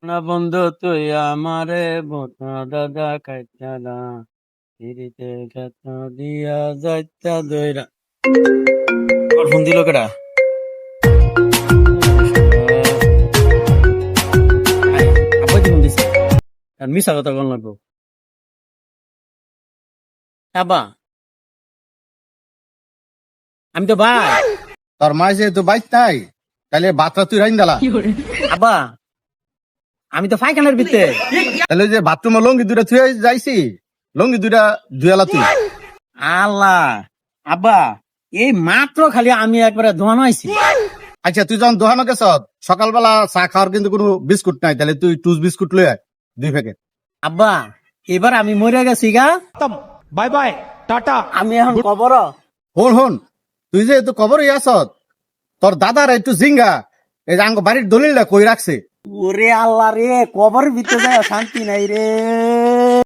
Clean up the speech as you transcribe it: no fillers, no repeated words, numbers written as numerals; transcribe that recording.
না বন্ধু তুই আমারে বোতা দাদা কাইটা না পিরিতে গাথা দিয়া যাইতা দইরা আবার ফোন দিল কেডা? আব্বাই তো ফোন দিছে আর মিশা কথা কোন লাগবো? আব্বা আমি তো ভাই। তোর মা যেহেতু বাইক নাই তাহলে ভাতটা তুই রাইন দালা। আব্বা আমি তো ফাইখানের ভিতরে। তাহলে যে বাথরুমে লঙ্গি দুটা থুয়ে যাইছি, লঙ্গি দুটা ধুয়ালা তুই। আল্লাহ আব্বা এই মাত্র খালি আমি একবারে ধোয়ানো আইছি। আচ্ছা তুই যখন দোকানে গেছ সকালবেলা চা খাওয়ার কিন্তু কোনো বিস্কুট নাই, তাহলে তুই টুস বিস্কুট লয়ে আয় 2 প্যাকেট। আব্বা এবার আমি মরে গেছি গা, বাই বাই টাটা। আমি এখন কবর। হন হন, তুই যে একটু কবরই আস, তোর দাদার একটু জিঙ্গা এই যে আঙ্গ বাড়ির দলিলটা কই রাখছে। ওরে আল্লাহ রে, কবর ভিতরে যায় শান্তি নাই রে।